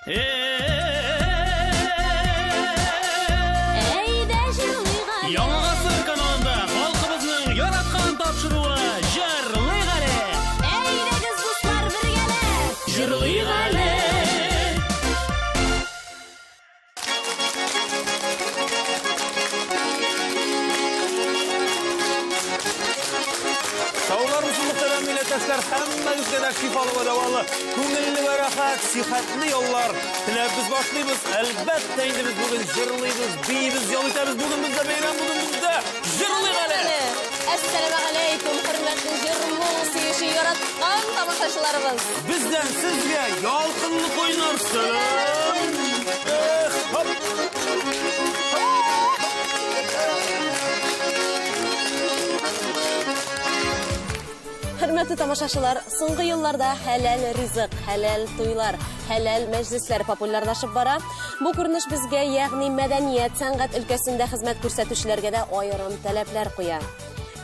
Яңа ғасыр каналында халқымыздың яратқан тапшыруы Жырлыйық әлі. Әйдәгіз дуслар бергәле. Жырлыйық әлі. Hammanızga da şifalı ve davalı, көңіллі ve rahat, sihatli yollar tilep biz başlayız. Elbette biz bugün jırlıyız, biyimiz, yol itemiz. Bugün bizde beyran, bugün bizde jırlıyıq әлі. Assalamu alaikum, hürmetli jırlı seyirci yaratkan tamaşaçılarımız. Bizden sizge yalqınlık oynar selam. Hop. Hürmetli tamaşaçılar, soңгы yıllarda halal rızık, halal toylar, halal meclisler popülerleşip bara. Bu kuruluş bizge yağni medeniyet, sanat ülkesinde hizmet gösterişlerge de ayırım talepler koya.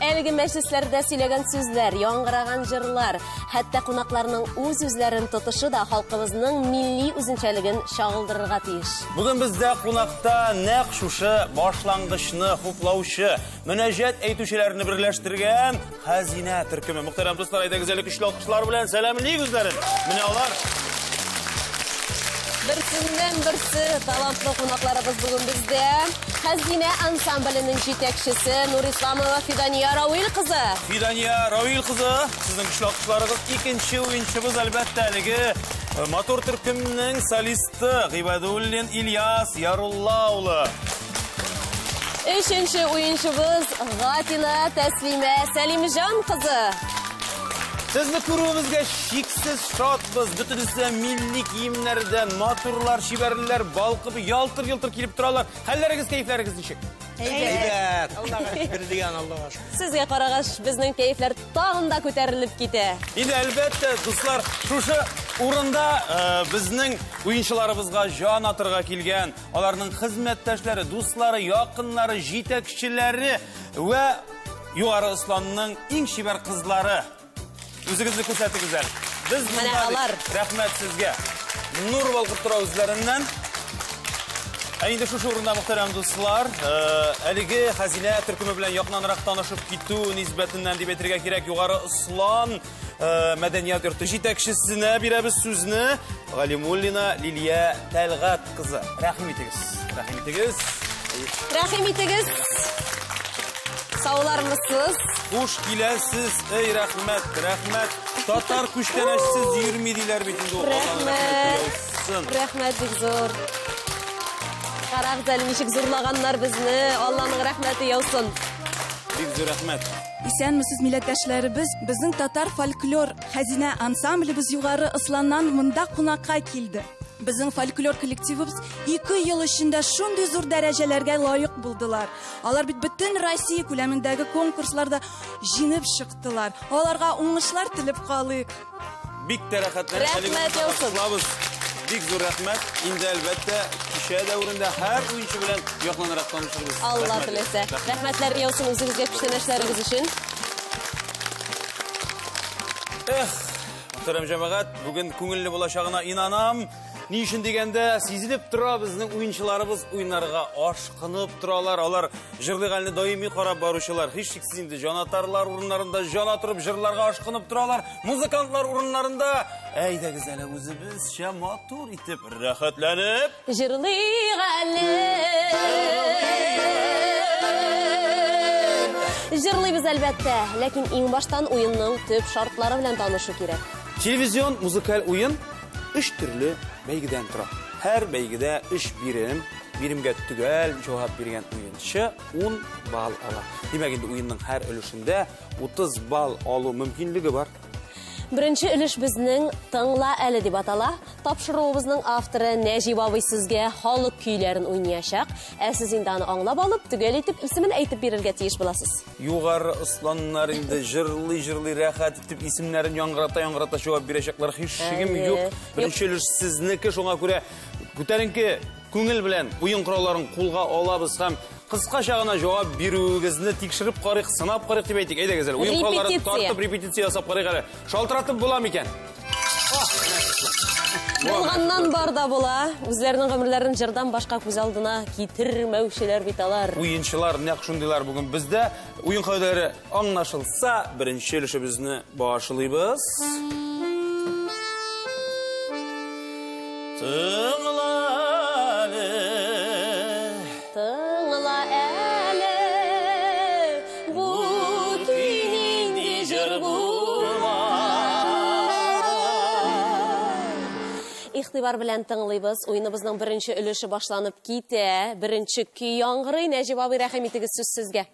Әлгі мәжлисләрдә сөйләгән сүзләр, яңгыраган җырлар, хәтта кунакlarның үз үзләрен тотышы да халкыбызның милли үзенчәлеген чагылдырырга тиеш. Бүген бездә кунакта нәкъ шушы башлангычны хуплаучы, мөнәҗәт әйтүчеләрне берләштергән Хәзинә төркеме. Мөхтәрәм дуслар, әйдәгез әле көчле алкышлар белән сәламлыйк үзләрен. Менә алар. Берсеннән-берсе талантлы кунакларыбыз бүген бездә. Хәзинә ансамблінің җитәкчесе Нурисламова Фидания Равил кызы. Фидания Равил кызы, сезнең көчле алкышларыгыз икенче уенчыбыз әлбәттә әлеге мотор төркемнең солисты Гыйбадуллин Ильяс Ярулла улы. Өченче уенчыбыз Гатила Тәслимә Сәлимҗан кызы. Сезне күрүебезгә шиксез шатбыз. Бөтенесе милли киемнәрдән матурлар, шибәрләр балкып, ялтыр-ялтыр килеп торалар. Хәлләрегез, кәефләрегез ничек? Әйбәт. Аллага шөкер дигән Аллага. Сезгә карагач, безнең кәефләр тагын да күтәрелеп китә. Инде әлбәттә, дуслар, шушы урында безнең уенчыларыбызга җан атырга килгән, аларның хезмәттәшләре, дуслары, якыннары, җитәкчеләре ва югары Исланның иң шибәр кызлары. Үзегезне күрсәтегез әле. Без монда рәхмәт сезгә. Нур балкып тора үзләреннән. Инде шушы урында мөхтәрәм дуслар, әлеге Хәзинә төркеме белән якыннанрак танышып китү нисбәтеннән дип әйтергә кирәк, югары Ислам мәдәният йорты җитәкчесенә бирәбез сүзне. Галимуллина Лилия Тәлгат кызы. Рәхим итегез. Рәхим итегез. Рәхим итегез. Саулармысыз? Хуш киләсез, эй рәхмәт, рәхмәт. Татар күчтәнәшсез йөрми диләр бит инде. Рәхмәт бик зур. Карагыз әле ничек зурлаганнар безне. Алланың рәхмәте яусын. Бик зур рәхмәт. Исәнмесез милләттәшләребез, безнең татар фольклор Хәзинә ансамблебез югары Исланнан монда кунакка килде. Безнең фольклор коллективыбыз 2 ел эчендә шундый зур дәрәҗәләргә лаек булдылар. Алар бит бөтен Россия күләмендәге конкурсларда җиңеп чыктылар. Аларга уңышлар телеп калыйк. Бик тәрәхәтләр. Рәхмәт яусын. Бик зур рәхмәт. Инде әлбәттә кичә дәврендә һәр уенчы белән якынрак танышырбыз. Алла теләсә. Рәхмәтләр яусын үзегезгә күчтәнәшләрегез өчен. Мөхтәрәм җәмәгать, бүген күңелле булачагына инанам. Ни өчен дигәндә, сизелеп тора безнең уенчыларыбыз уйнарга ашкынып торалар. Алар җырлыйк әле даими карап баручылар. Һич шиксез инде җанатарлар урыннарында җана турып җырларга ашкынып торалар. Музыкантлар урыннарында әйдәгез әле үзебезчә матур итеп рәхәтләнеп җырлыйк әле. Җырлыйбыз әлбәттә, ләкин иң баштан уенның төп шартлары белән танышу кирәк. Телевизион музыкаль уен 3 төрле бәйгедән тора. Һәр бәйгедә 3 биремгә төгәл җавап биргән уенчы 10 балл ала. Димәк инде уенның һәр өлешендә 30 балл алу мөмкинлеге бар. Беренче өлеш безнең Тыңла әле дип атала. Тапшыруыбызның авторы Нәҗип абый сезгә халык көйләрен уйнаячак. Ә сез инде аны аңлап алып, төгәл итеп исемен әйтеп бирергә тиеш буласыз. Югары Исланнар инде җырлый рәхәт итеп исемнәрен яңгырата җавап бирәчәкләр. Һич шигем юк. Беренче өлеш сезнеке, шуңа күрә күтәренке күңел белән уен коралларын кулга алабыз һәм кыскача гына җавап бирүегезне тикшереп карыйк, сынап карыйк дип әйтик. Әйдәгез әле. Уен коралларын тартып репетиция ясап карыйк әле. Шалтыратып була микән? Болғаннан бар да бола, үзләренең гомерләрен җырдан башка күз алдына китермәүчеләр бит алар. Уенчылар нәкъ шундыйлар бүген бездә. Уен кайдары аңлашылса, беренче өлешебезне башлыйбыз. Тыңла әле, бу көй нинди җыр була. Игътибар белән тыңлыйбыз. Уеныбызның беренче өлеше башланып китә. Беренче көй яңгырый. Нәҗип абый, рәхим итегез, сүз сезгә.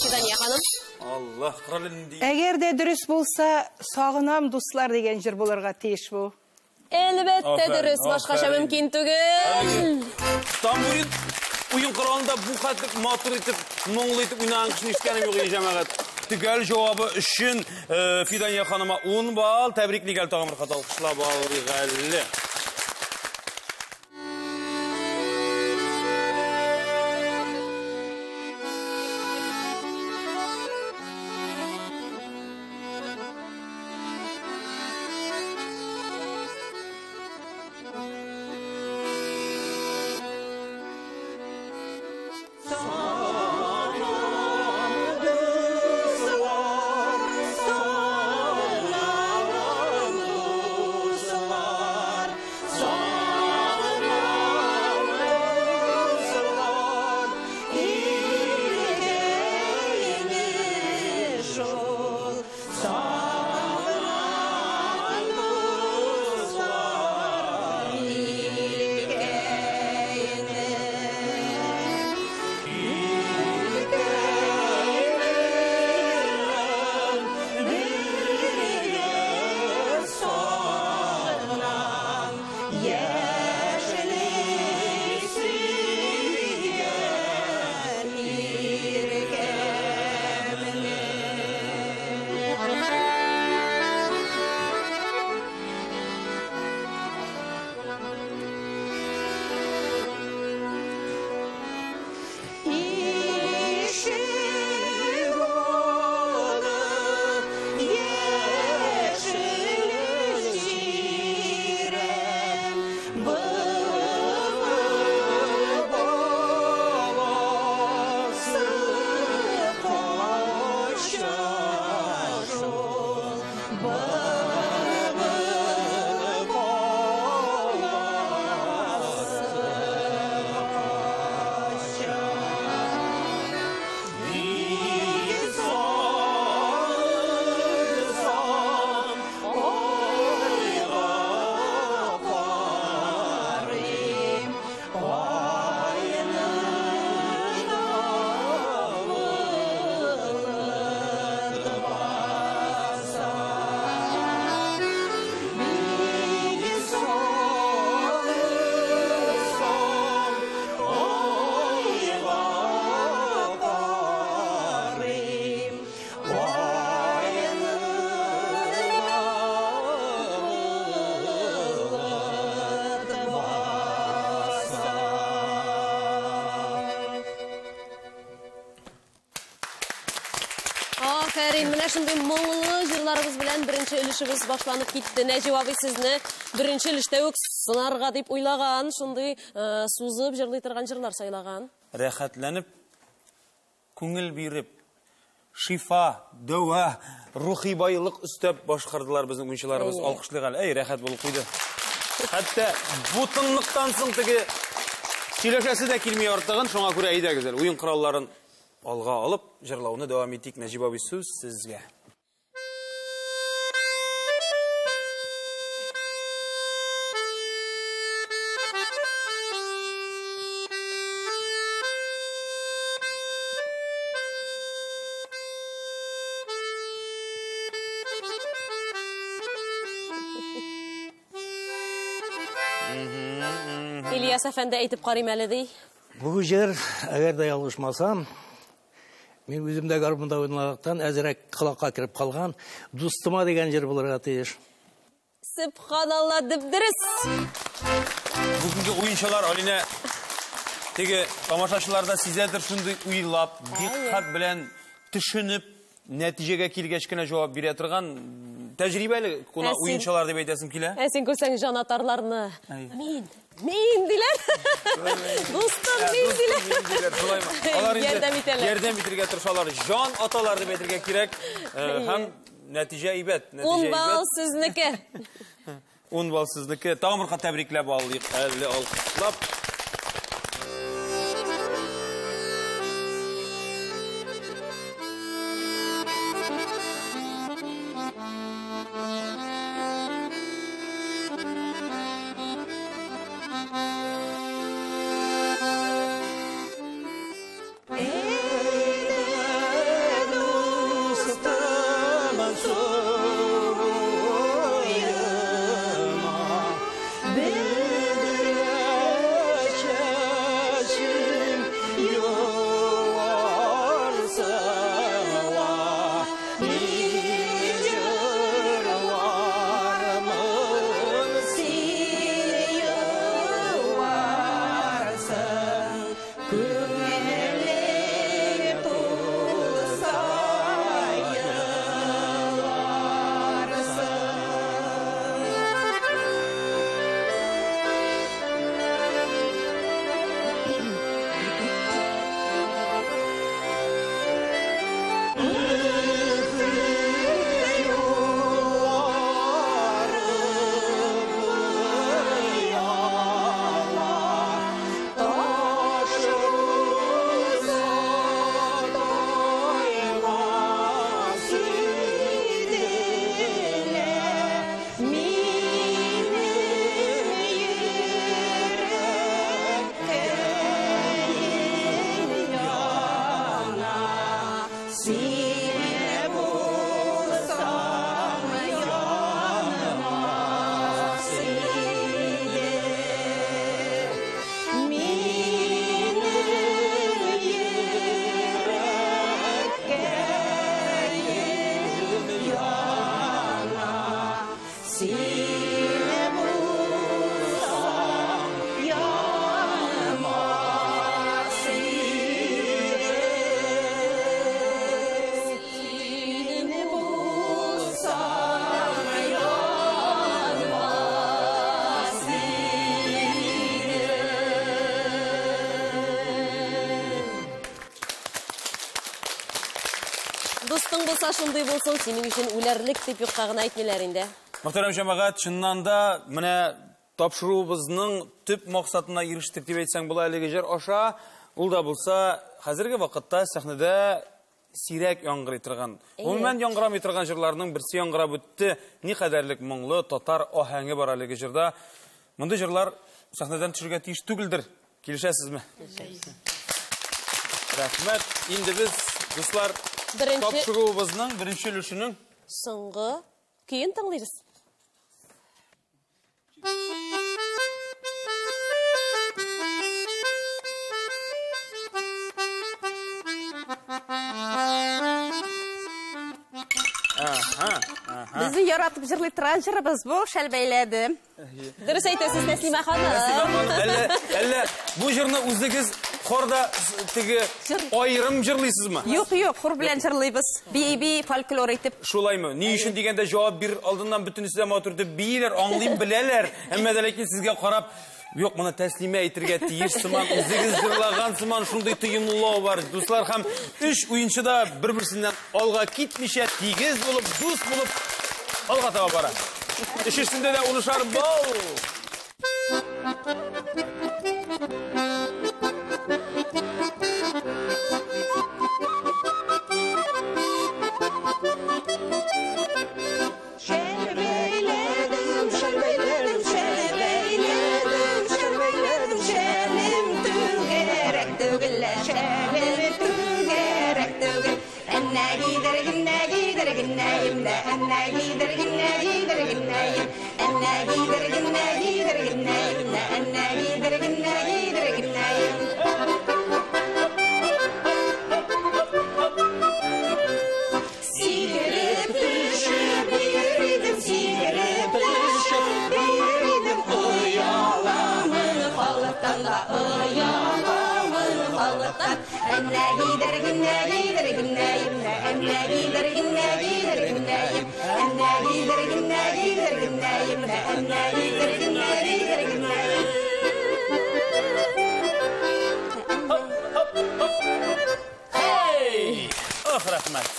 Фидания ханым. Allah кралинди. Әгәр дә дөрес булса, сагынам дуслар дигән җыр булырга тиеш бу. Әлбәттә дөрес, башкача мөмкин түгел. Там уен коралында бу хәтлек матур итеп, моңлы итеп уйнаган кешене ишеткәнем юк иде җәмәгать. Төгәл җавабы өчен Фидания ханыма 10 балл. Тәбриклигәл тагын бер хата алкышлап алыйк. Афәрин, менә шундый моңлы җырларыбыз белән беренче өлешебез башланып китте. Нәҗип абый сезне беренче өлештә үк сынарга дип уйлаган, шундый сузып җырлый торган җырлар сайлаган. Рәхәтләнеп, күңел биреп, шифа, дәва, рухи байлык өстәп башкардылар безнең уенчыларыбыз. Алкышлыйгыз. Әй, рәхәт булып куйды. Хәтта бу тынлыктан соң теге сөйләшәсе дә килми артыгын, шуңа күрә әйдәгез. Уен коралларын алга алып, җырлауны дәвам итик. Нәҗип абый, сүз сезгә. İlyas әфәнде әйтеп карыйм әле ди. Бу җыр, әгәр дә ялгышмасам, мен үзем дә гармунда уйнаган, әзрәк кылакка кирип калган, дустыма дигән җыр булырга тиеш. Subhanallah dibdiriz. Бүгінгі ойыншылар Алина теге тамашашыларда сизәдір шундай уйлап, диққат белән төшенеп, нәтижеге килгәч кенә җавап бирә торган тәҗрибәле уенчылар дип әйтәсем килә. Сен күрсәң җанатарларны. Мин диләр. Дустым, мин диләр. Алар ярдәм итәргә тырышалар. Җан аталар дип әйтергә кирәк. Һәм нәтиҗә әйбәт. 10 балл сезнеке. 10 балл сезнеке. Тагын бер тәбрикләп алыйк. Әле алкышлап. Достың болса шундай болсын, сенің үшін үләрлек деп юкка гына әйтмиләр инде. Мөхтәрәм җәмәгать, чыннан да менә тапшыруыбызның төп максатына ирештек дип әйтсәң була әлеге җыр аша. Ул да булса, хәзерге вакытта сәхнәдә сирәк яңгырый торган. Гомумән яңгырамый торган җырларның берсе яңгырап үтте. Никадәрлек моңлы татар аһәңе бар әлеге җырда. Мондый җырлар сәхнәдән төшәргә тиеш түгелдер. Килешәсезме? Рәхмәт. Инде без, дуслар, тапшыруыбызның беренче өлешенең соңгы көен тыңлыйбыз. Bizi yaratып җырлый торган җырыбыз бу, шәлбәйләдем. Дөрес әйтәсез, Нәслимә ханым. Әллә бу җырны үзегез хорда теге айрым җырлыйсызмы? Юк, хур белән җырлыйбыз. Би фольклор итеп. Шулаймы? Ни өчен дигәндә җавап бир, алдыннан бөтенесе дә матур дип бийләр, аңлыйм, беләләр. Әмма дә ләкин сезгә карап, юк, моны Тәслимә әйтергә тиеш сыман, үзегез җырлаган сыман шундый тыйынлау бар. Дуслар, һәм 3 уенчы да бер-берсеннән алга китмичә, тигез булып, дус булып алга таба бара. Өчесендә дә унышар бал. Sigirip düşüp yürüdüm, sigirip düşüp Rahmet.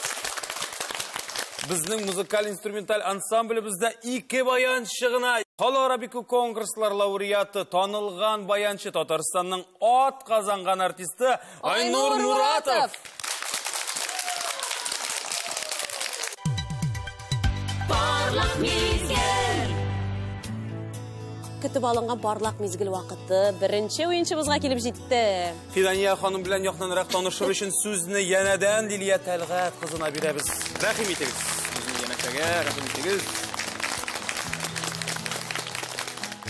Bizning muzikal instrumental ansamblimizda ikki bayanchi g'ina Xalqaro Biko konkurslar laureati, tanilgan bayanchi Tataristonning ot qazangan artisti Aynur Muratov. Parlaq mezgil. Kütüp alıngan parlaq mezgil vaqti birinchi o'yinchimizga kelib jetdi. Fidaniya xonim bilan yoqdanroq tanishib uchun so'zni yanadan Liliya Talg'at qizina beramiz. Rahim etamiz. Bizni yanakaga rahim etamiz.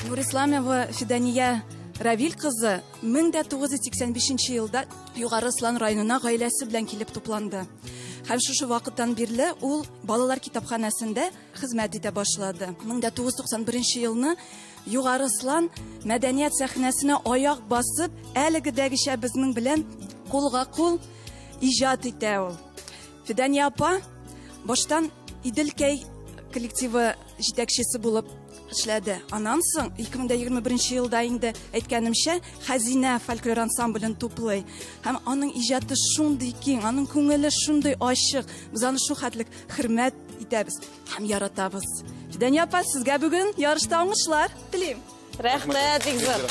Nurislamova Fidaniya Равил кызы 1985 елда Югары Ыслан районына гаиләсе белән килеп тупланды. Һәм шушы вакыттан бирле ул балалар китапханәсендә хезмәт итә башлады. 1991 елны Югары Ыслан мәдәният сәхнәсенә аяк басып, әлегедәгечә безнең белән кулга-кул иҗат итә ул. Фидания апа баштан Иделкәй коллективы җитәкчесе булып эшләде. Аннан соң 2021 елда инде әйткәнемчә Хәзинә фольклор ансамблен туплый. Һәм аның иҗаты шундый киң, аның күңеле шундый ачык. Без аны шу хәтлек хөрмәт итәбез һәм яратабыз. Фидания апа, сезгә бүген ярышта уңышлар телим. Рәхмәт, Игзат.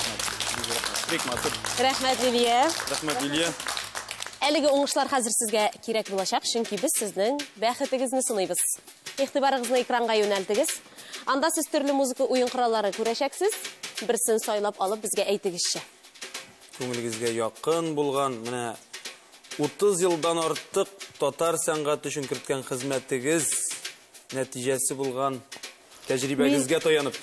Рәхмәт, Лилия. Рәхмәт, Лилия. Әлеге уңышлар хәзер сезгә кирәк булачак, чөнки без сезнең бәхетегезне сынайбыз. Игътибарыгызны экранга юнәлтегез. Анда сез төрле музыка уен кораллары күрәчәксез. Берсен сайлап алып безгә әйтегезче. Күңелегезгә якын булган, менә 30 елдан артык татар сәнгать өчен керткән хезмәтегез нәтиҗәсе булган тәҗрибәгезгә таянып.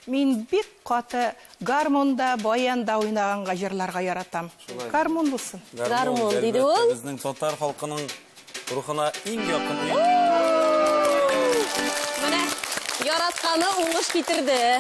Мин бик каты гармонда, баянда уйнаганга җырларга яратам. Гармон булсын. Гармон диде ул. Безнең татар халкының рухына иң якын уен. Менә яратканы уңыш китерде.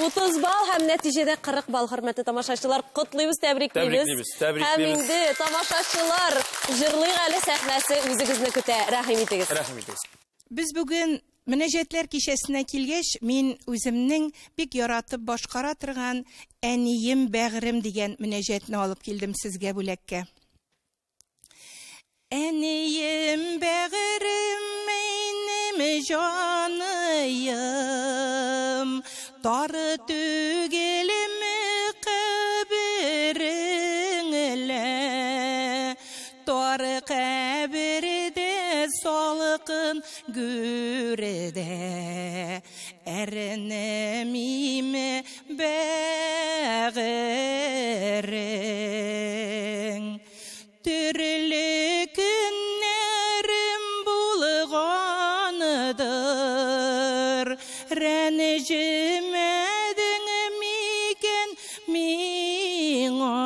30 балл һәм нәтиҗәдә 40 балл, хөрмәтле тамашачылар, котлыйбыз, тәбриклибез. Һәм инде тамашачылар җырлый әле сәхнәсе үзегезне көтә. Рәхим итегез. Рәхим итегез. Без бүген Мөнәҗәтләр кичәсенә килгәч, мин үземнең бик яратып башкара торган Әнием бәгърем дигән мөнәҗәтне алып килдем сезгә бүләккә. Әнием бәгърем минем җаныем, тары түгелме кабереңлә, тары кабердә салкын гүредә, әрнәмиме бәгырең. Төрле көннәрем булганыдыр, рәнҗемәдең микән миңа,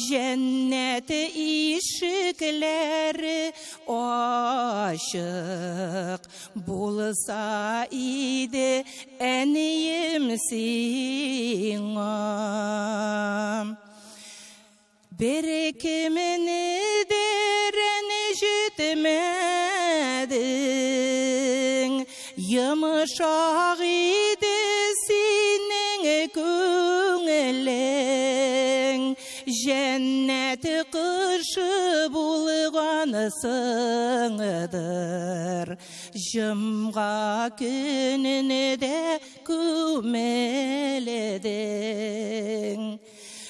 җәннәт ишекләре ачык булса иде әнием сиңа. Берекемені де рәнҗетмәдең, йомшак иде синең күңелең, җәннәт кышы булганысыңдыр, җомга көнне дә күмәлдең.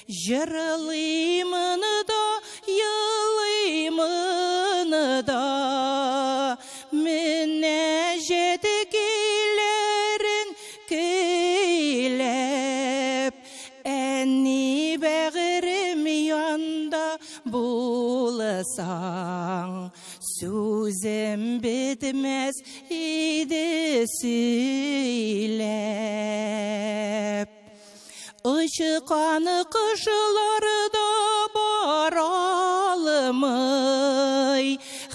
Жырлыймын да, йылыймын да, мөнәҗәт көйләрен көйләп, әни бәгърем янда булсаң, сүзем бетмәс иде сөйләп. Ычыкан кышларда баралмый,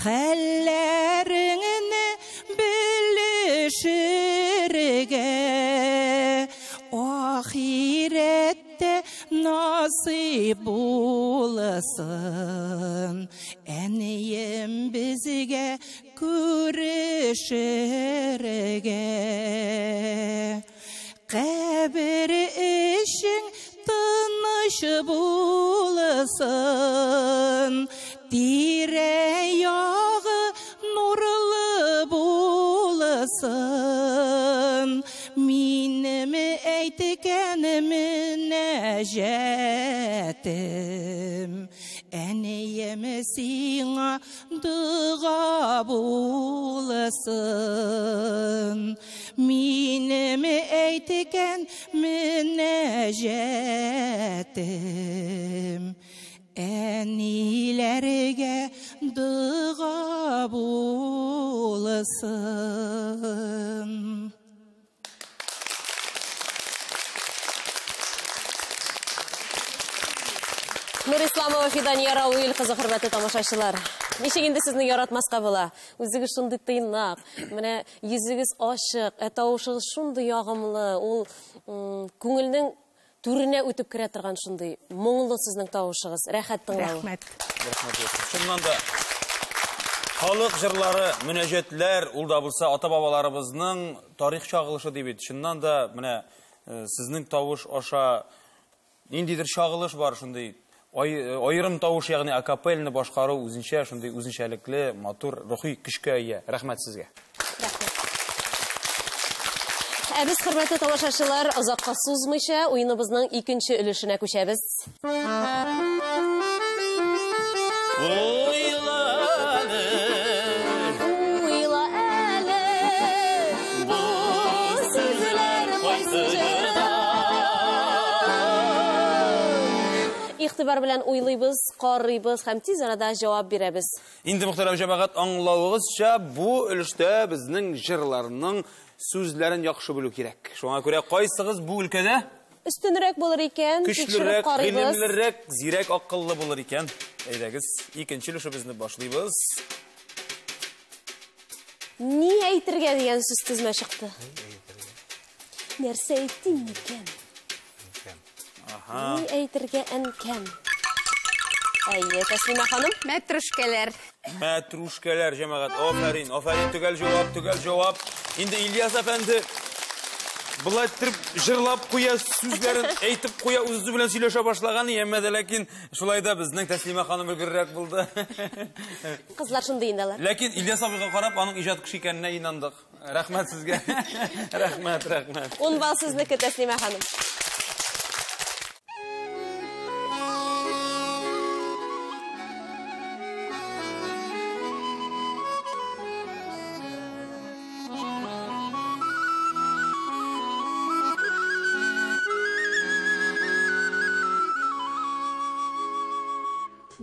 хәлләреңне белешергә, ахирәттә nasip bulasın. Әнейім бізге көрішерге. Қабір ішің тыныш bulasın. Тирәяғы нұрлы bulasın. Минем әйткәнем нәҗәтем. Әнейем сиңа дұға bulasın. Минем әйткәнем нәҗәтем. Әниләргә дұға bulasın. Нур Исламова, Фидания Рауил кызы, хөрмәтле тамашачылар. Ничек инде сезне яратмаска була? Үзегез шундый тыйнак, менә йөзегез ачык, тавышыгыз шундый ягымлы, ул күңелнең түренә үтеп керә торган шундый моңлы сезнең тавышыгыз. Рәхәт тыңлау. Рәхмәт. Шуннан да халык җырлары, мөнәҗәтләр, ул да булса ата-бабаларыбызның тарих чагылышы дип бит. Шуннан да менә сезнең тавыш аша ниндидер чагылыш бар шундый. Айрым тавыш, ягъни акапельны башкару үзенчә шундый үзенчәлекле, матур, рухи көчкә ия. Рәхмәт сезгә. Без, хөрмәтле тамашачылар, озакка сузмыйча уеныбызның икенче өлешенә күчәбез. Игътибар белән уйлыйбыз, карыйбыз һәм тиз арада җавап бирәбез. Инде мөхтәрәм җәмәгать, аңлавыгызча, бу өлештә безнең җырларның сүзләрен яхшы белү кирәк. Шуңа күрә кайсыгыз бу өлкәдә Өстенрәк булыр икән, көчлерәк, гыйлемлерәк, зирәк, акыллы булыр икән? Әйдәгез, икенче өлешебезне башлыйбыз. Ни әйтергә дигән сүз тезмә чыкты. Нәрсә әйтим икән? Ни әйтергә әнкәм? Әйе, Тәслимә ханым. Мәтрүшкәләр. Мәтрүшкәләр, җәмәгать. Афәрин, афәрин, төгәл җавап. Инде Ильяс әфәнде булай итеп җырлап куя, сүзләрен әйтеп куя, үзе белән сөйләшә башлаган, әмма дә ләкин шулай да безнең Тәслимә ханым өлгеррәк булды. Кызлар шундый инделәр. Ләкин Ильяс абыйга карап, аның иҗат кеше икәненә инандык. Рәхмәт сезгә. Рәхмәт. 10 балл сезнеке, Тәслимә ханым.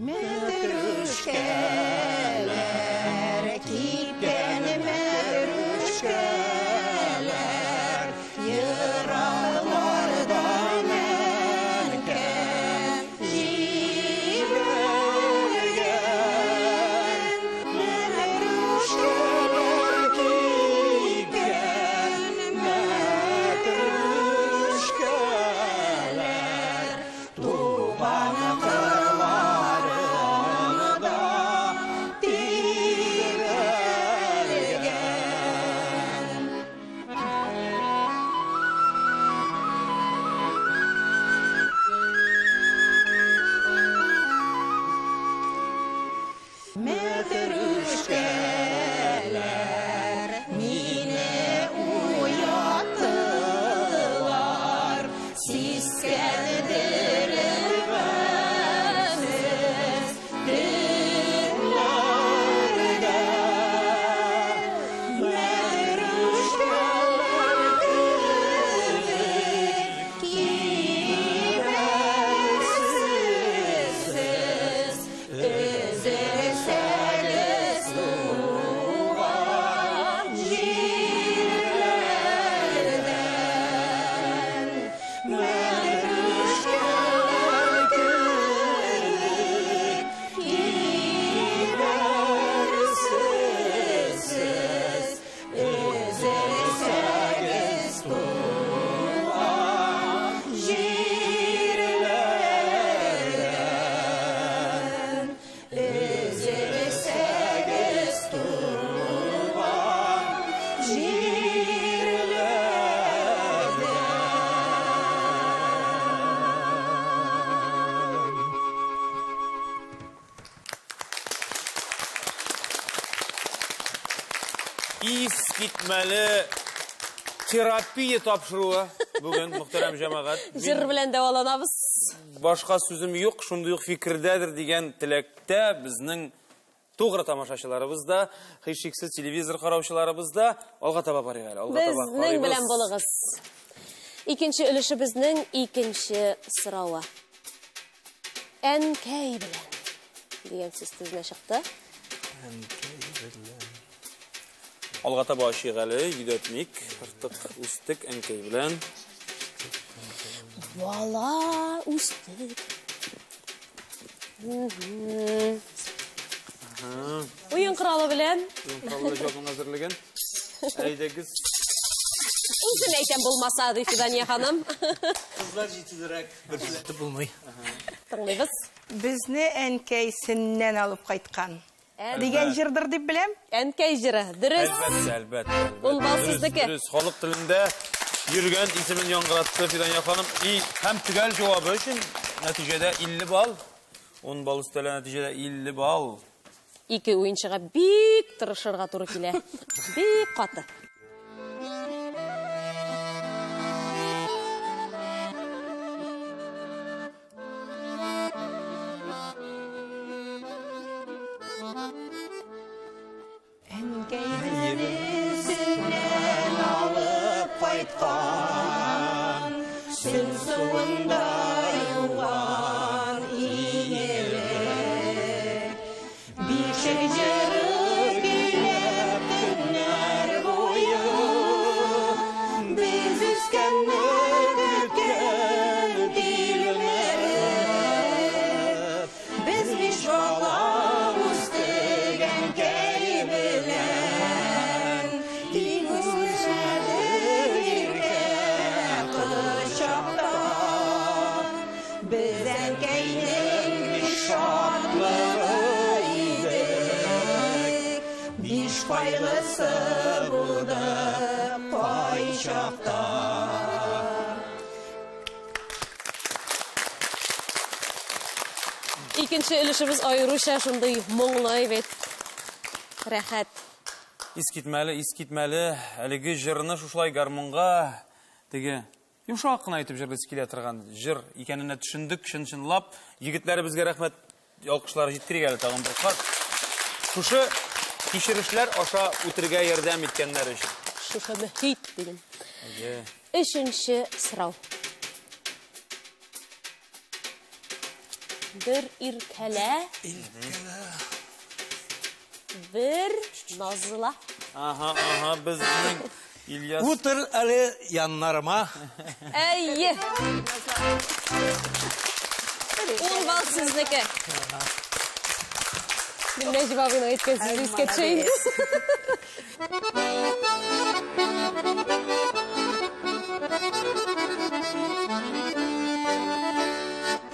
Мәтрүшкәләр, кипкән мәтрүшкәләр, ерактардан әнкәм җибәргән. Мәтрүшкәләр, кипкән мәтрүшкәләр, туган кырларымда gitmeli terapiya topşıruğu bugün muhterem cemaat. Jır bilen davalanabız. Başka sözüm yok, şunday fikirdedir degan tilakda bizning to'g'ri tomoshachilarimiz da, hech cheksiz televizor qarovchilarimiz da olg'a taba boraylik. Bizning bilan bo'ling'iz. Ikkinchi ulushimizning ikkinchi so'rovi. Enkay bilan degan so'z tizimga chiqdi. Olg'a taba oshig'ali, yudatmik, irtiq, ustik, enkay bilan. Vola, ustik. O'yin quroli bilan. Qurollar javob hazırlagan. Aydagiz. O'zim aytgan bo'lmasa, Fidaniya xonim. Qizlar jitidirak bir so'zda bo'lmay. Tinglaymiz. Bizni Әнкәйсеннән алып кайткан. Дигән җырдыр дип беләм. Әнкәй җыры, дөрес. Albatta. Ул балсыздыкі. Dürüst. Xalq tilində yürgən ismin yanqıratdı Fidaniya xanım. Hem tügəl cevabı için nəticədə 50 bal. 10 bal üstələ nəticədə 50 bal. İki oyunçuğa bik tırışırğa turu kile. Bik katı. Әнкәйсеннән алып кайткан, син суында юган иеле. Бишек җыры көйләп көннәр буе, без үскәнне көткән дилмәре. Без биш бала үстек әнкәй белән, иңүзәдер иркә кычакта. Без әнкәйнең биш шатлыгы идек, биш кайгысы булды кайчакта. İkinci ülüşümüz ayrışa şunday muğlay ve rahat. Искитмәле, әлеге җырны шушылай гармонга теге йомшак кына әйтеп җырлыйсы килә торган җыр икәненә төшендек, чынлап. Егетләре безгә рәхмәт, алкышлар җиттирик әле тагын бер кат. Шушы кичерешләр аша үтергә ярдәм иткәннәр өчен. Şuşa mühit dedim. Üçüncü sırau. Bir irkele. Bir nazıla. Aha, bizning İlyas. Утыр әле яннарыма. Ey! Un bal sizdeki. Bir Necip abinin ayıtken siz isketçeyin.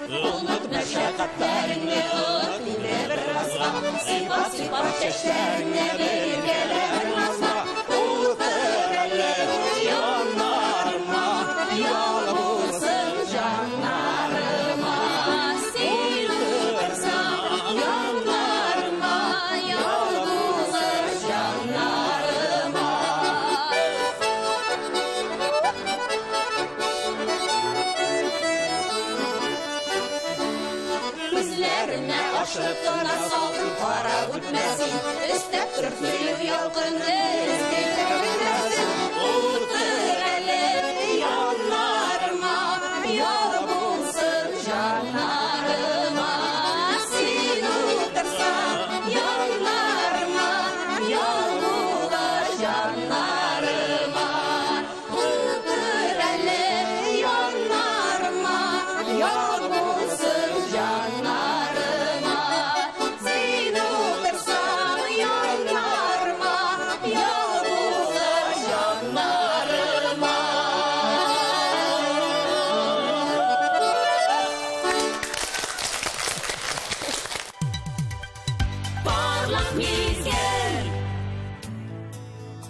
Unut meşakkatlerini, yine bir rastla, sifat çeşlerine bir gelir nazla. Uğutur eller yanlarıma, yol bulsun canlarıma. Sil uğursan yanlarıma, yol bulsun canlarıma. Gözlerine aşıktığına saltın para gitmesin. Üstte türkülü yalkını izleyebilirsin. Uğutur eller yanlarıma, yol bulsun canlarıma. Sil uğursan yanlarıma, yol bulur canlarıma. Uğutur eller yanlarıma, yol bulsun canlarıma. Sil uğursan yanlarıma, yol bulur canlarıma. Parlak mizgil.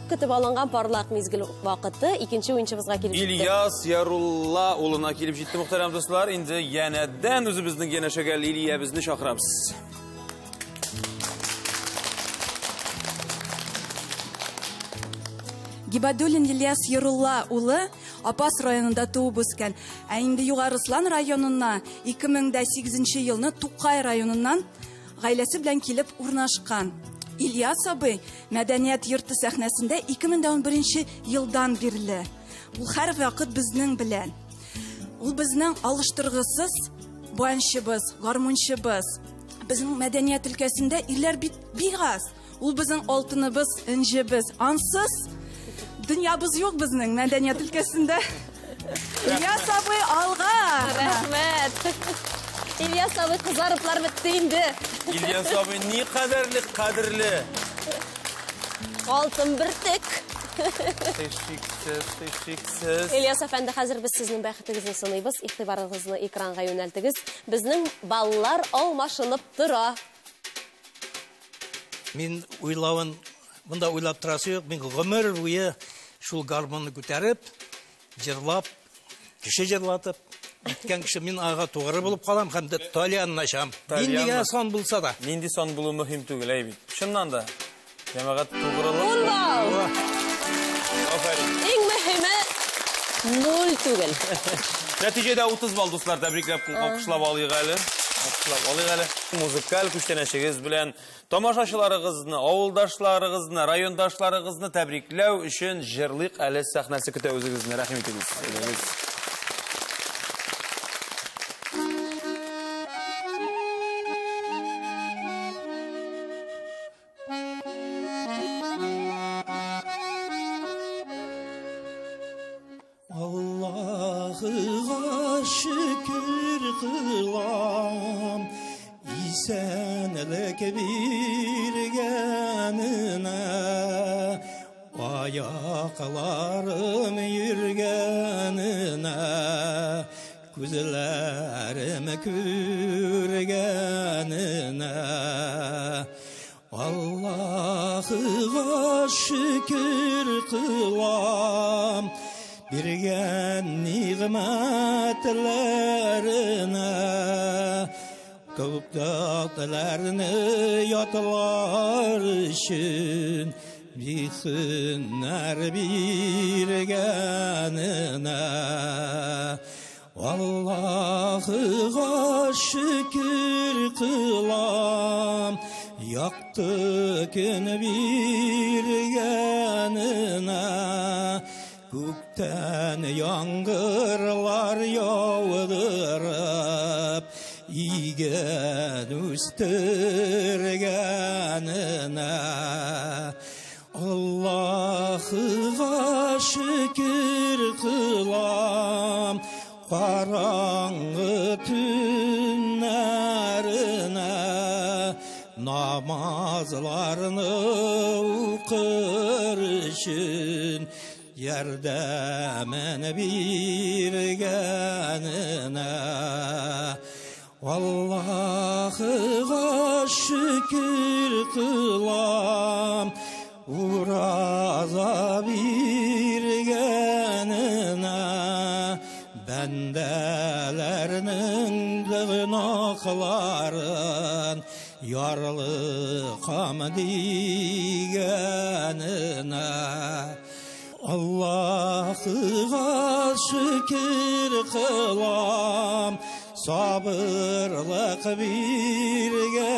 Kütüp alıngan parlak mizgil vakıtı ikinci oyunçumuzga kelip çıktı. İlyas Yarulla улына келіп жетті muhterem dostlar. Indi yeniden özümüzün gene şögel İlya bizni şakıramız. Гибадуллин Ильяс Ерулла улы Апас районында туып үскән. Ә инде Югарыслан районына 2008 елны Тукай районыннан гаиләсе белән килеп урнашкан. Ильяс абый мәдәният йорты сәхнәсендә 2011 елдан бирле. Ул һәр вакыт безнең белән. Ул безнең алыштыргысыз баянчыбыз, гармунчыбыз. Безнең мәдәният өлкәсендә ирләр бик аз. Ул безнең алтыныбыз, инҗебез. Ансыз дөньябыз юк безнең мәдәният өлкәсендә. Ильяс абый алга. Рәхмәт. Ильяс абый кызарыплар бетте инде. Ильяс абый ни кадерле. Алтын бертек. Teşekkür. Ильяс әфәнде, хәзер без сезнең бәхетегезне сынайбыз. Игътибарыгызны экранга юнәлтегез. Безнең баллар алмашынып тора. Мин уйлавын, монда уйлап торасы юк. Мин гомер буе шул гармонны күтәреп, җырлап, кеше җырлатып, иткән кеше мин ага тугры булып калам һәм дә талияннашам. Нинди сон булса да. Нинди сон булу мөһим түгел, әй бит. Шуннан да җәмәгать тугрылык. Ундау! Афәрин. Иң мөһиме 0 түгел. Нәтиҗәдә 30 балл дуслар, тәбрикләп алкышлап алыйк әле. Музыкаль күчтәнәшегез белән тамашачыларыгызны, авылдашларыгызны, райондашларыгызны тәбрикләү өчен җырлык әле сәхнәсе көтә үзегезне. Рәхим итегез. Allah'a şükür kılam, İsenlik birgenine, ayaklarım yürgenine, gözlerim kürgenine. Allah'a şükür kılam, birgen nimetlerine, köp dağlarını yatlar için bir hüner birgenine. Allah'a şükür kılam, yaktı gün birgenine. Gökten yağmurlar yağdırıp, igen üstürgenine. Allah'a şükür kılam, karanlığı tünlerine, namazlarını okur için, yerdemen birgenine. Allah'a şükür kılam, uraza birgenine. Bendelerinin günahların yarlıkam digenine. Allah'a şükür kılam, sabırlık birgenine.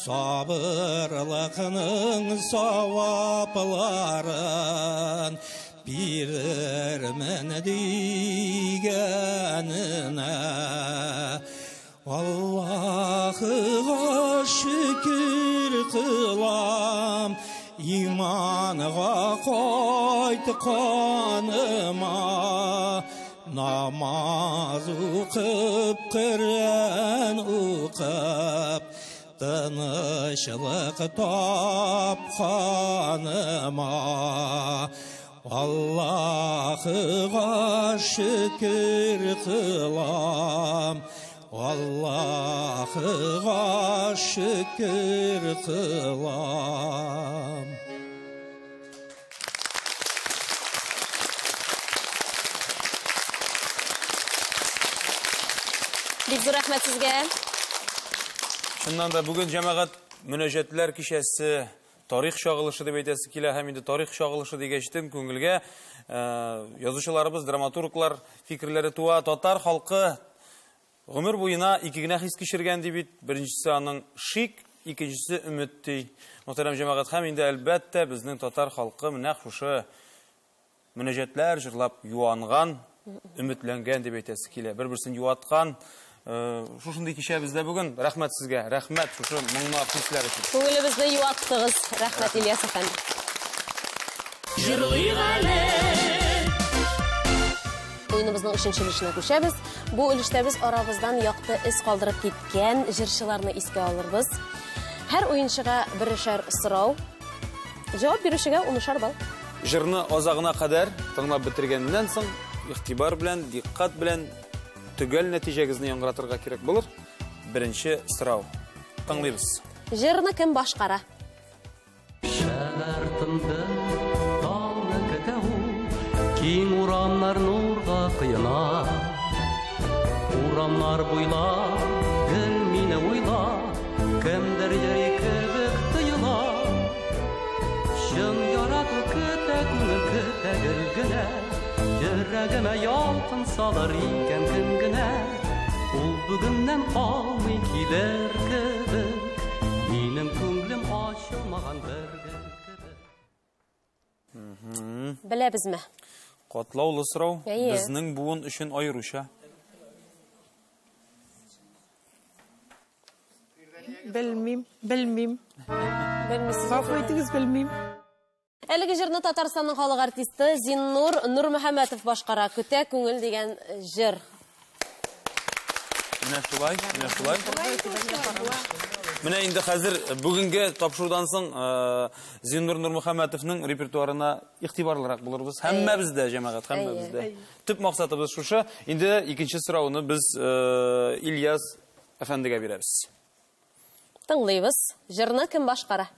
Sabırlıkının savapların birermen digenine. Allah'a şükür kılam, imanğa qaytqanıma, namaz o'qib, Qur'on o'qib, tinchlik topqanıma. Allah'a şükür kılam, Allah'a şükür kılam. Бик зур рәхмәт сезгә. Шуннан да бүген җәмәгать мөнәҗәтләр кичәсе тарих шагылышы дип әйтәсе килә, һәм инде тарих шагылышы дигәчтен күңелгә язучыларыбыз, драматурглар фикерләре туа. Татар халкы гомер буена ике генә хис кичергән дип бит. Беренчесе аның шик, икенчесе өмет ди. Мөхтәрәм җәмәгать, һәм инде әлбәттә безнең татар халкы менә шушы мөнәҗәтләр җырлап юанган, өметләнгән дип әйтәсе килә. Бер-берсен юаткан. Шушындый кичә бездә бүген. Рәхмәт сезгә. Рәхмәт шушы моңлы хисләр өчен. Күңелебезне юаттыгыз. Рәхмәт, Ильяс әфәнде. Җырлыйк әле. Oyunumuzun 3-нче өлешенә күчәбез. Бу өлештә без арабыздан якты эз калдырып киткән җырчыларны искә алырбыз. Һәр уенчыга берешәр сорау. Җавап бирүчегә 10 балл. Җырны азагына кадәр тыңлап бетергәннән соң, игътибар белән, диккать белән төгәл нәтиҗәгезне яңгыратырга кирәк булыр. Беренче сорау. Тыңлыйбыз. Җырны кем башкара? Киң урамнар нурга кыйына, урамнар буйлап, гел мине уйлап, кемдер йөри кебек тыйыла. Чын ярату көтә күңел көтә гел генә, йөрәгемә ялкын салыр икән кем генә. Ул бүгеннән калмый килер кебек, минем күңлем ачылмаган бер кебек. Беләбезме? Катлаулы сорау. Безнең буын өчен аеруча. Белмим. Белмисез. Гафу итегез, белмим. Әлеге җырны Татарстанның халык артисты Зиннур Нурмөхәммәтов башкара. Көтә күңел дигән җыр. Менә шулай. Менә инде хәзер бүгенге тапшырудан соң Зиннур Нурмөхәммәтовның репертуарына игътибарлырак булырбыз. Һәммәбез дә, җәмәгать, һәммәбез дә. Төп максатыбыз шушы. Инде икенче сорауны без Ильяс әфәндегә бирәбез. Тыңлыйбыз. Җырны кем башкара?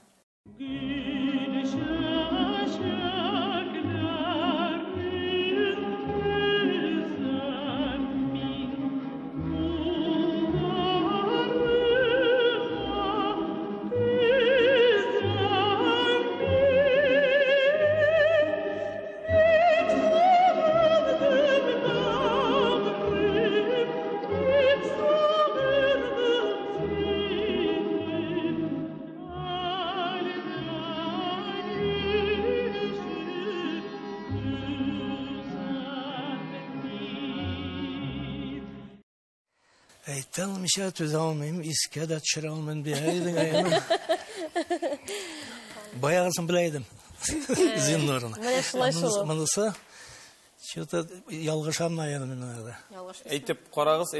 Әйтелмичә түзә алмыйм, искә дә төшерә алмыйм дигән әйе. Баягысын беләйдем. Зиннурны. Менә шулай шул. Монысы что-то ялгышамна яны менә. Әйтеп карагыз.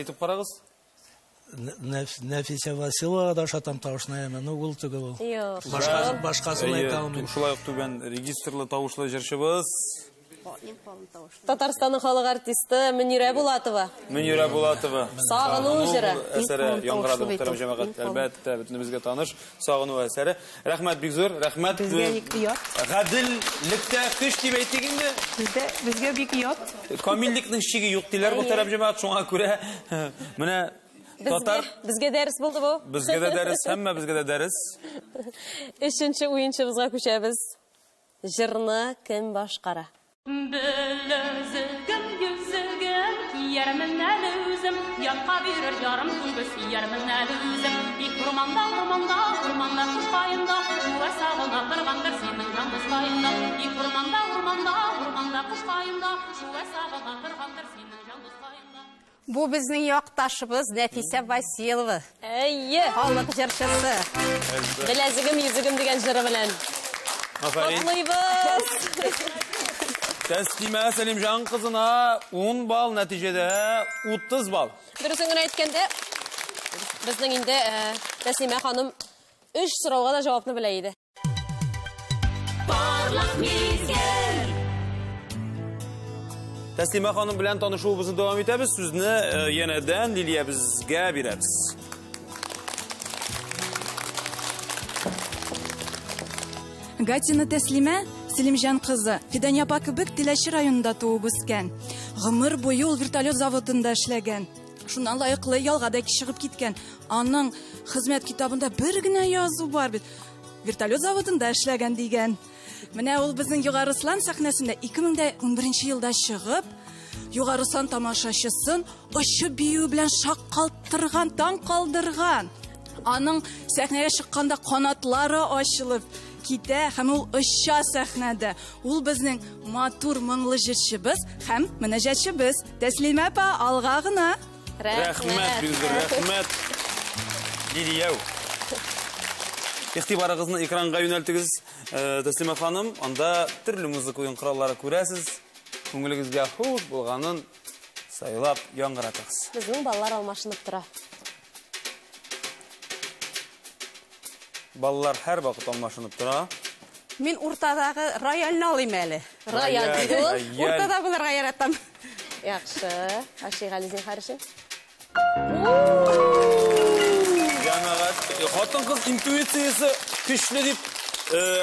Нәфисә Василова да шатам тавышына яны, ул түгел ул. Юк. Башкасын әйтә алмыйм. Шулай ук түбән регистрлы тавышлы җырчыбыз. Татарстанның халык артисты Мөнирә Булатова. Мөнирә Булатова. Сагыну җыры. Әсәре яңгырады мөхтәрәм җәмәгать. Әлбәттә, бөтенебезгә таныш Сагыну әсәре. Рәхмәт бик зур. Рәхмәт. Гаделлектә көч дип әйтик инде. Безгә бик ят. Камиллекнең чиге юк диләр мөхтәрәм җәмәгать. Шуңа күрә менә татар Безгә дәрес булды бу. Безгә дә дәрес, һәммә безгә дә дәрес. 3-нче уенчыбызга күчәбез. Җырны кем башкара? Белезгем yüzügem kiyermin әлі үзем Ятқа бирер ярым күңгіз кiyermin әлі үзем Бик урманда Кыш кайында Шуа сагына торгандыр синең җандыз кайында Бик урманда Кыш кайында Шуа сагына торгандыр синең җандыз кайында Бу безнең якташыбыз Нәфисә Василова. Әйе. Халык җырчысы. Белезгем yüzügем дигән җыры белән. Котлыйбыз. Тәслимә Сәлимҗан кызына 10 балл, нәтиҗәдә 30 балл. Дөресен генә әйткәндә, безнең инде Тәслимә ханым 3 сорауга да җавапны белә иде. Барлык мизгел. Тәслимә ханым белән танышуыбызны дәвам итәбез. Сүзне янәдән Лилия безгә бирәбез. Гатина Тәслимә Сәлимҗан кызы Фидания апа кебек Теләче районында туып үскән. Гомер буе ул вертолет заводында эшләгән. Шуннан лайыклы ялга да чыгып киткән. Аның хезмәт китабында бер генә язу бар бит. вертолет заводында эшләгән дигән. Менә ул безнең Югары Ислам сәхнәсендә 2011 елда чыгып, Югары сан тамашачысын очып бию белән шаккалттырган, таң калдырган. Аның сәхнәгә чыкканда канатлары ачылып китә һәм ул оча сәхнәдә. Ул безнең матур моңлы җырчыбыз һәм мөнәҗәтчебез. Тәслимә апа, алга гына. Рәхмәт, рәхмәт. Лилияу. Игътибарыгызны экранга юнәлтегез, Тәслимә ханым. Анда төрле музыка уен кораллары күрәсез. Күңелегезгә хуш булганын сайлап яңгыратыгыз. Безнең балалар алмашынып тора. Балалар һәр вакыт алмашынып тора. Мин уртадагы рояльны алыйм әле. Рояль диде ул. Уртада булырга яратам. Яхшы. Ашигали Зинхаршин. Җәмәгать, хатын-кыз интуициясе көчле дип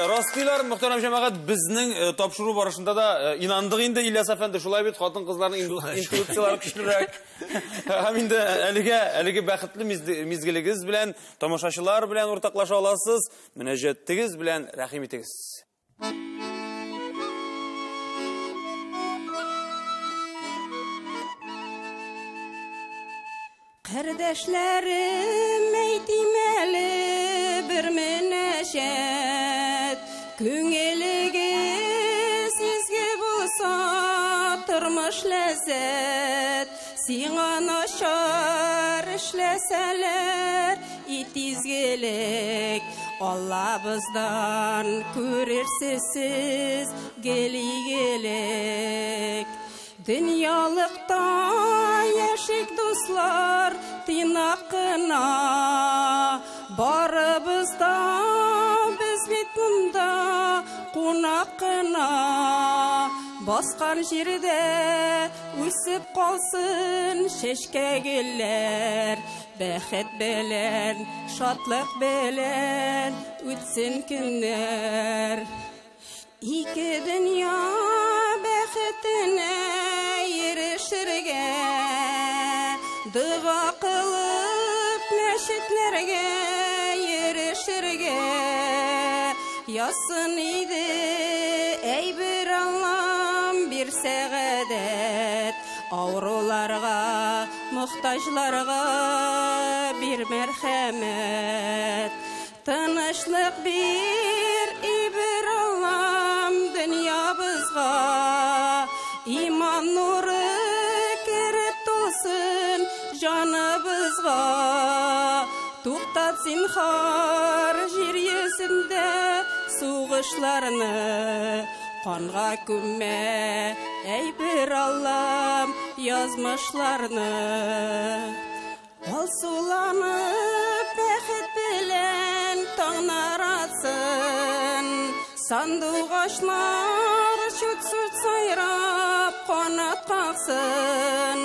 растыйлар. Мөхтәрәм җәмәгать, безнең тапшыру барышында да инандык инде Ильяс әфәнде, шулай бит хатын-кызларның интуициялары көчлерәк. Һәм инде әлеге бәхетле мизгелегез белән тамашачылар белән уртаклаша аласыз. Мөнәҗәтегез белән рәхим итегез. Кардәшләрем, әйтим әле бер мөнәҗәт. Күңелегез изге булса, тормыш ләззәт. Сиңа начар эшләсәләр, ит изгелек. Аллабыздан күрерсез сез гелигелек. Дөньялыкта яшик дуслар, тыйнакына. Барыбызда без бит монда кунакына. Баскан җирдә үсеп калсын чәчкәгелләр. Бәхет белән, шатлык белән үтсен көннәр. Ике дөнья бәхетенә ирешергә, дуа кылып мәчетләргә ирешергә. Ясын иде әйбер Аллам бир сәгадәт, ауруларга, мохтаҗларга бир мәрхәмәт. Тынычлык бир ибер Аллам дөньябызга, иман нуры кереп тулсын җаныбызга. Туктат зинһар җир йөзендә сугышларны, канга күммә әйбер Аллам язмышларны. Алсуланып бәхет белән таңнар атсын, сандугачлар чут-чут сайрап канат каксын.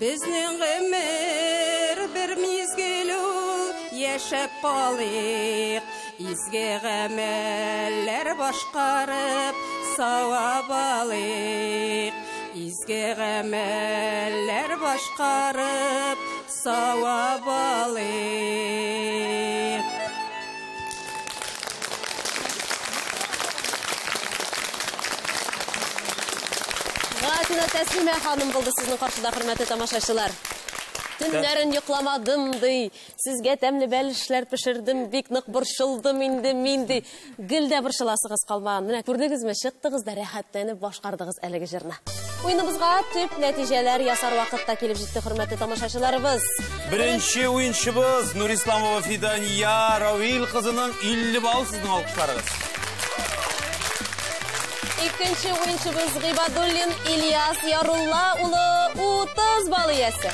Безнең гомер бер мизгел ул, яшәп калыйк, изге гамәлләр башкарып савап алыйк. Изге гамәлләр башкарып савап алыйк. Гатина Тәслимә ханым булды сезнең каршыда, хөрмәтле тамашачылар. Төннәрен йокламадым ди, сезгә тәмле бәлешләр пешердем, бик нык борчылдым инде мин ди. Гел дә борчыласыгыз калмаган. Менә күрдегезме, чыктыгыз да рәхәтләнеп башкардыгыз әлеге җырны. Уеныбызга төп нәтиҗәләр ясар вакытта килеп җитте, хөрмәтле тамашачыларыбыз. Беренче уенчыбыз Нурисламова Фидания Равил кызының 50 балл сезнең алкышларыгыз. Икенче уенчыбыз Гыйбадуллин Ильяс Ярулла улы 30 балл иясе.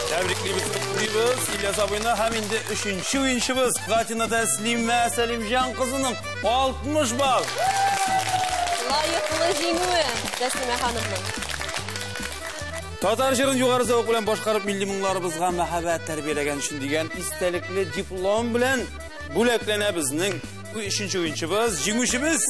Тәбриклибез, Ильяс абыйны. Һәм инде өченче уенчыбыз Гатина Тәслимә Сәлимҗан кызының 60 балл. Лайыклы җиңүе Тәслимә ханымның. Татар җырын югары зәвык белән башкарып милли моңларыбызга мәхәббәт тәрбияләгән өчен дигән истәлекле диплом белән бүләкләнә безнең өченче уенчыбыз, җиңүчебез.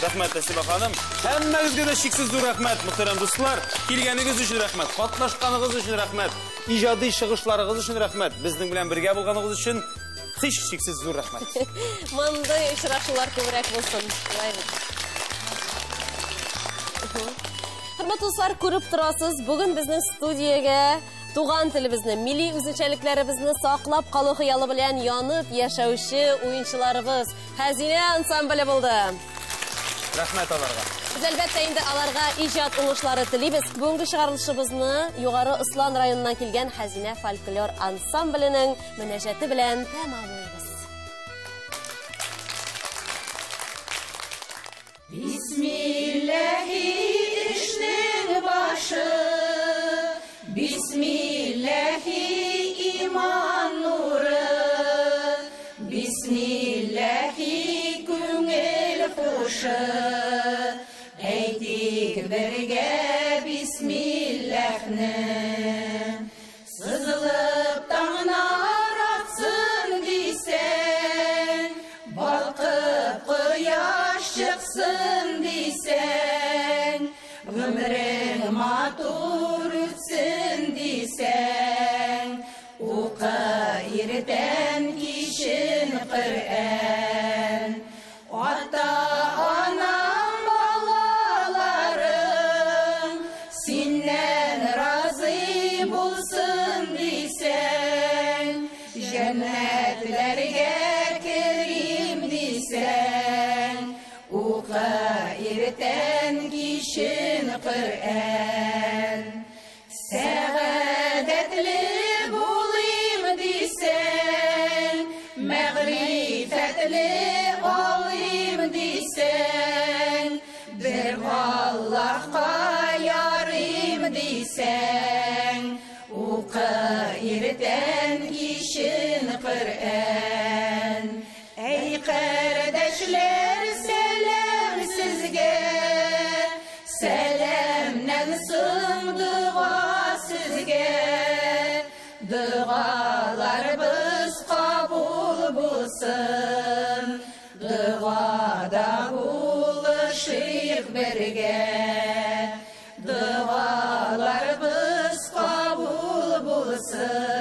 Рәхмәт Тәслимә ханым. Һәммәгезгә дә чиксез зур рәхмәт, мөхтәрәм дуслар. Килгәнегез өчен рәхмәт, катнашканыгыз өчен рәхмәт, иҗади чыгышларыгыз өчен рәхмәт, безнең белән бергә булганыгыз өчен шексіз зор рахмет. Мындай очрашулар көбрәк булсын. Хөрмәтле дуслар, күреп торасыз, бүген безнең студиягә туган телебезне, милли үзенчәлекләребезне саклап калу хыялы белән янып яшәүче уенчыларыбыз Хәзинә ансамбле булды. Рәхмәт аларга. Без әлбәттә инде аларга иҗат уңышлары телибез. Бүгенге чыгарылышыбызны Югары Ыслан районыннан килгән Хәзинә фольклор ансамбленең мөнәҗәте белән тәмамлыйбыз. Бисмиллаһи эшнең башы, Бисмиллаһи иман нуры, Бисмиллаһи күңел хушы. Әйтик бергә Бисмиллаһны. Сызылып таңна аратсын дисәң, балкып кояш чыксын дисәң, гомрең матур үтсен дисәң, ука иртән кичен Коръән. Ата-анам балаларың синнән разы булсын дисәң, җәннәтләргә керим дисәң, ука иртән кичен Коръән. Сәгадәтле булыйм дисәң, мәгърифәтле алыйм дисәң, бер Аллаһка ярыйм дисәң, ука иртән кичен Коръән. Әй кардәшләр, сәлам сезгә, сәламнән соң дуга сезгә, дугаларыбыз кабул булсын, дугада булышыйк бергә, дугаларыбыз кабул булсын.